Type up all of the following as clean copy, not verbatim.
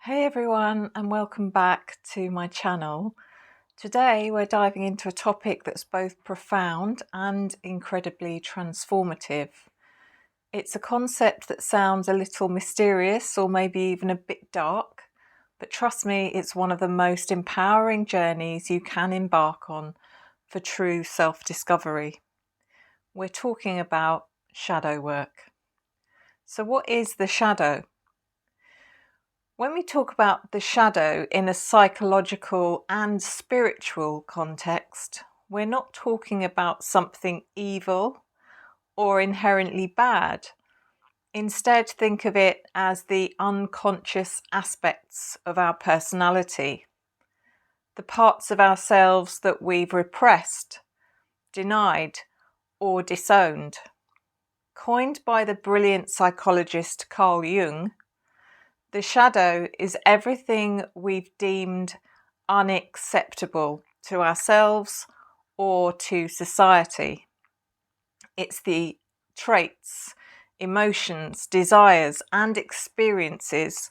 Hey everyone, and welcome back to my channel. Today we're diving into a topic that's both profound and incredibly transformative. It's a concept that sounds a little mysterious or maybe even a bit dark, but trust me, it's one of the most empowering journeys you can embark on for true self-discovery. We're talking about shadow work. So what is the shadow? When we talk about the shadow in a psychological and spiritual context, we're not talking about something evil or inherently bad. Instead, think of it as the unconscious aspects of our personality, the parts of ourselves that we've repressed, denied, or disowned. Coined by the brilliant psychologist Carl Jung, the shadow is everything we've deemed unacceptable to ourselves or to society. It's the traits, emotions, desires, and experiences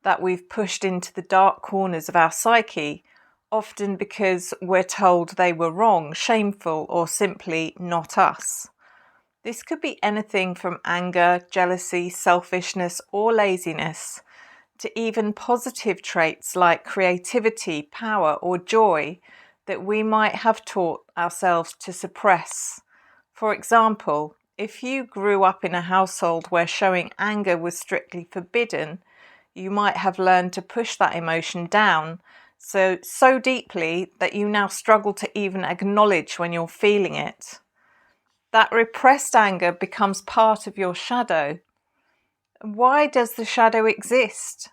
that we've pushed into the dark corners of our psyche, often because we're told they were wrong, shameful, or simply not us. This could be anything from anger, jealousy, selfishness, or laziness, to even positive traits like creativity, power, or joy that we might have taught ourselves to suppress. For example, if you grew up in a household where showing anger was strictly forbidden, you might have learned to push that emotion down so deeply that you now struggle to even acknowledge when you're feeling it. That repressed anger becomes part of your shadow. Why does the shadow exist?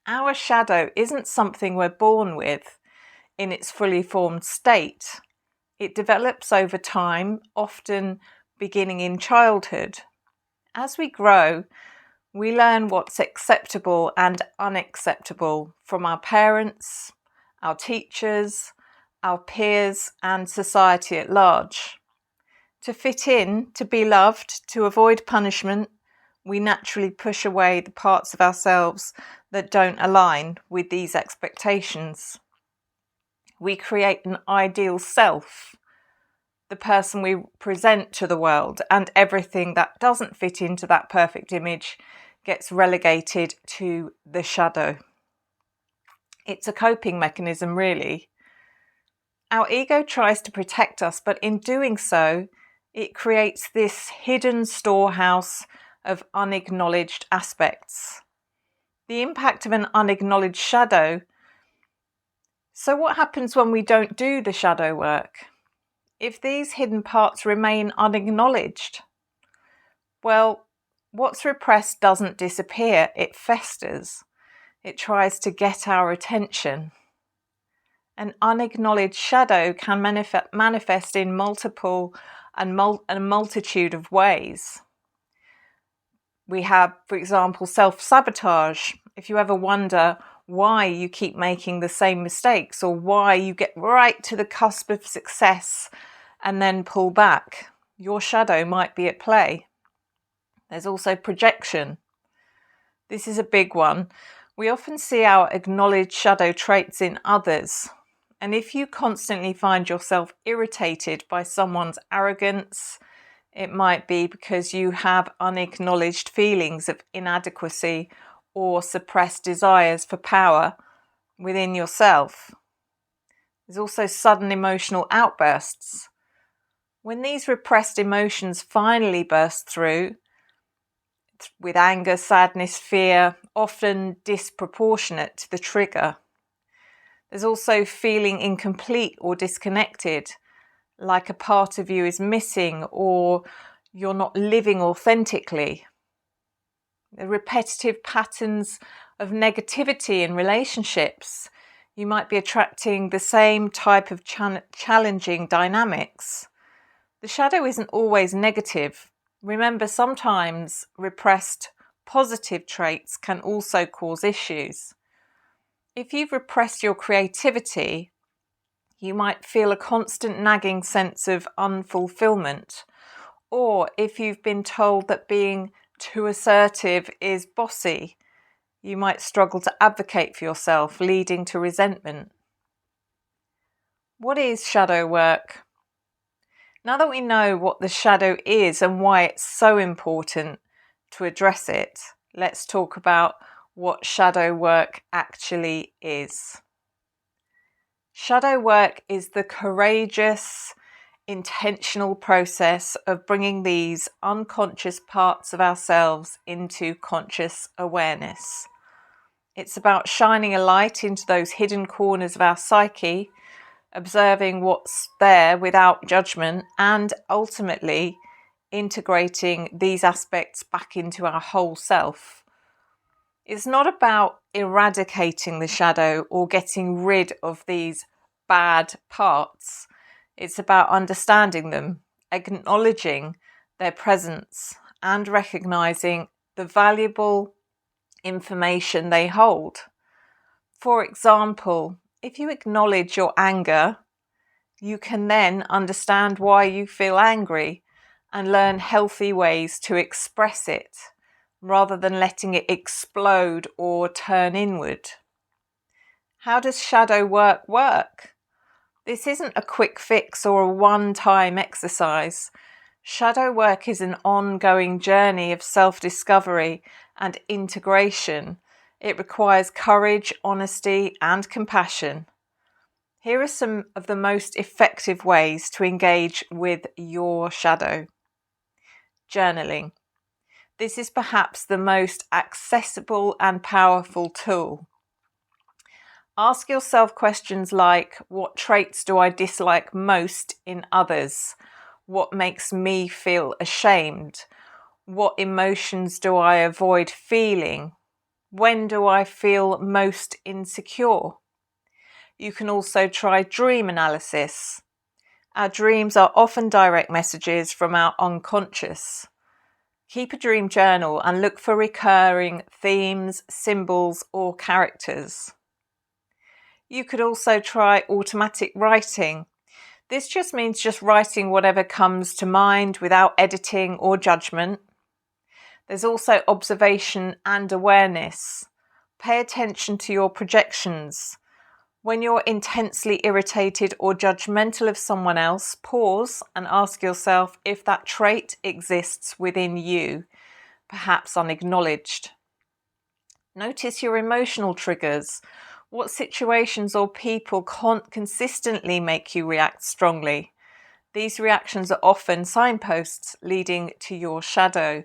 Our shadow isn't something we're born with in its fully formed state. It develops over time, often beginning in childhood. As we grow, we learn what's acceptable and unacceptable from our parents, our teachers, our peers, and society at large. To fit in, to be loved, to avoid punishment, we naturally push away the parts of ourselves that don't align with these expectations. We create an ideal self, the person we present to the world, and everything that doesn't fit into that perfect image gets relegated to the shadow. It's a coping mechanism, really. Our ego tries to protect us, but in doing so, it creates this hidden storehouse of unacknowledged aspects. The impact of an unacknowledged shadow. So what happens when we don't do the shadow work? If these hidden parts remain unacknowledged, well, what's repressed doesn't disappear, it festers. It tries to get our attention. An unacknowledged shadow can manifest in multiple and a multitude of ways. We have, for example, self-sabotage. If you ever wonder why you keep making the same mistakes or why you get right to the cusp of success and then pull back, your shadow might be at play. There's also projection. This is a big one. We often see our acknowledged shadow traits in others. And if you constantly find yourself irritated by someone's arrogance, it might be because you have unacknowledged feelings of inadequacy or suppressed desires for power within yourself. There's also sudden emotional outbursts. When these repressed emotions finally burst through, with anger, sadness, fear, often disproportionate to the trigger. There's also feeling incomplete or disconnected, like a part of you is missing or you're not living authentically. The repetitive patterns of negativity in relationships. You might be attracting the same type of challenging dynamics. The shadow isn't always negative. Remember, sometimes repressed positive traits can also cause issues. If you've repressed your creativity, you might feel a constant nagging sense of unfulfillment. Or if you've been told that being too assertive is bossy, You might struggle to advocate for yourself, leading to resentment. What is shadow work? Now that we know what the shadow is and why it's so important to address it, let's talk about what shadow work actually is. Shadow work is the courageous, intentional process of bringing these unconscious parts of ourselves into conscious awareness. It's about shining a light into those hidden corners of our psyche, observing what's there without judgment, and ultimately integrating these aspects back into our whole self. It's not about eradicating the shadow or getting rid of these bad parts. It's about understanding them, acknowledging their presence, and recognizing the valuable information they hold. For example, if you acknowledge your anger, you can then understand why you feel angry and learn healthy ways to express it, rather than letting it explode or turn inward. How does shadow work work? This isn't a quick fix or a one-time exercise. Shadow work is an ongoing journey of self-discovery and integration. It requires courage, honesty, and compassion. Here are some of the most effective ways to engage with your shadow. Journaling. This is perhaps the most accessible and powerful tool. Ask yourself questions like, what traits do I dislike most in others? What makes me feel ashamed? What emotions do I avoid feeling? When do I feel most insecure? You can also try dream analysis. Our dreams are often direct messages from our unconscious. Keep a dream journal and look for recurring themes, symbols, or characters. You could also try automatic writing. This just means just writing whatever comes to mind without editing or judgment. There's also observation and awareness. Pay attention to your projections. When you're intensely irritated or judgmental of someone else, pause and ask yourself if that trait exists within you, perhaps unacknowledged. Notice your emotional triggers. What situations or people consistently make you react strongly? These reactions are often signposts leading to your shadow.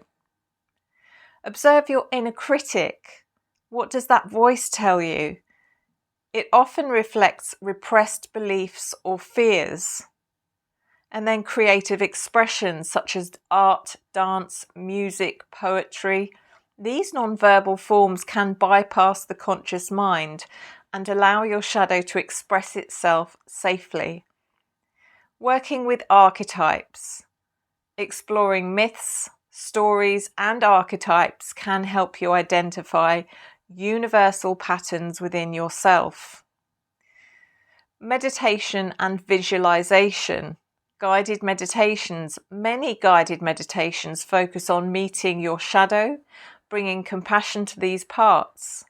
Observe your inner critic. What does that voice tell you? It often reflects repressed beliefs or fears. And then creative expressions such as art, dance, music, poetry. These non-verbal forms can bypass the conscious mind and allow your shadow to express itself safely. Working with archetypes. Exploring myths, stories, and archetypes can help you identify universal patterns within yourself. Meditation and visualization. Guided meditations. Many guided meditations focus on meeting your shadow, bringing compassion to these parts.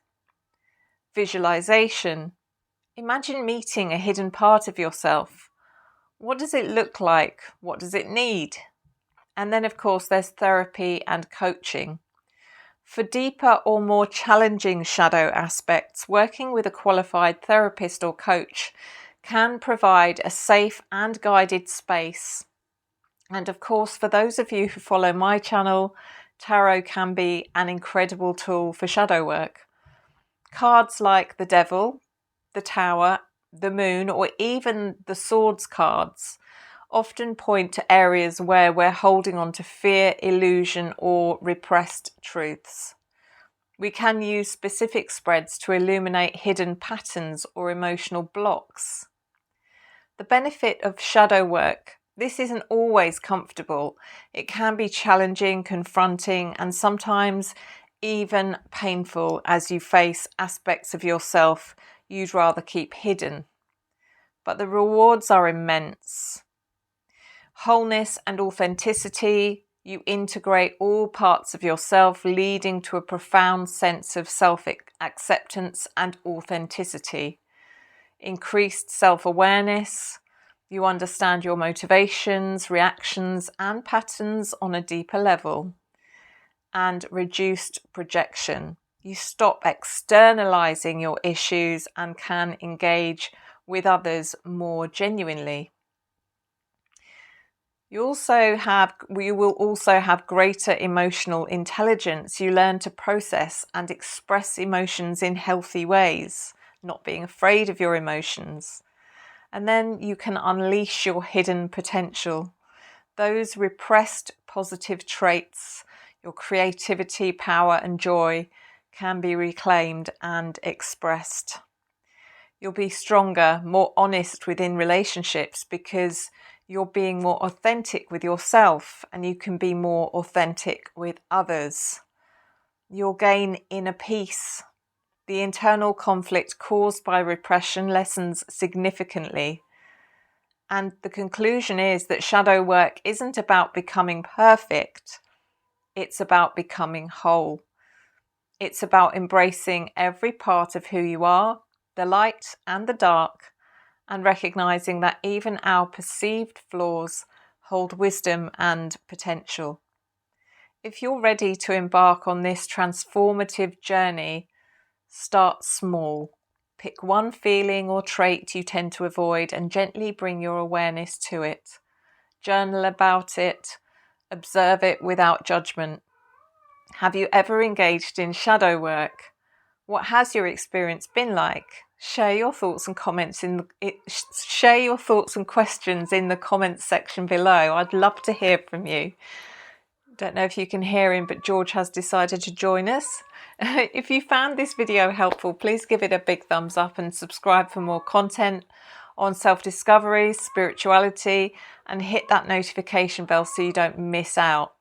Visualization. Imagine meeting a hidden part of yourself. What does it look like? What does it need? And then, of course, there's therapy and coaching. For deeper or more challenging shadow aspects, working with a qualified therapist or coach can provide a safe and guided space. And of course, for those of you who follow my channel, tarot can be an incredible tool for shadow work. Cards like the Devil, the Tower, the Moon, or even the Swords cards often point to areas where we're holding on to fear, illusion, or repressed truths. We can use specific spreads to illuminate hidden patterns or emotional blocks. The benefit of shadow work. This isn't always comfortable. It can be challenging, confronting, and sometimes even painful as you face aspects of yourself you'd rather keep hidden. But the rewards are immense. Wholeness and authenticity, You integrate all parts of yourself, leading to a profound sense of self-acceptance and authenticity. Increased self-awareness. You understand your motivations, reactions, and patterns on a deeper level. And reduced projection. You stop externalizing your issues and can engage with others more genuinely. You will also have greater emotional intelligence. You learn to process and express emotions in healthy ways, not being afraid of your emotions. And then you can unleash your hidden potential. Those repressed positive traits, your creativity, power, and joy can be reclaimed and expressed. You'll be stronger, more honest within relationships because you're being more authentic with yourself, and you can be more authentic with others. You'll gain inner peace. The internal conflict caused by repression lessens significantly. And the conclusion is that shadow work isn't about becoming perfect. It's about becoming whole. It's about embracing every part of who you are, the light and the dark, and recognizing that even our perceived flaws hold wisdom and potential. If you're ready to embark on this transformative journey, start small. Pick one feeling or trait you tend to avoid and gently bring your awareness to it. Journal about it. Observe it without judgment. Have you ever engaged in shadow work? What has your experience been like? Share your thoughts and questions in the comments section below. I'd love to hear from you. Don't know if you can hear him, but George has decided to join us. If you found this video helpful, please give it a big thumbs up and subscribe for more content on self-discovery, spirituality, and hit that notification bell so you don't miss out.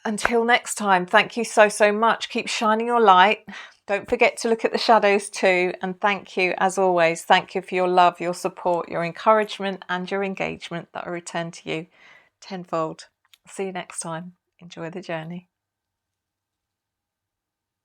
Until next time, thank you so much. Keep shining your light. Don't forget to look at the shadows too. And thank you, as always, thank you for your love, your support, your encouragement, and your engagement that I return to you tenfold. See you next time. Enjoy the journey.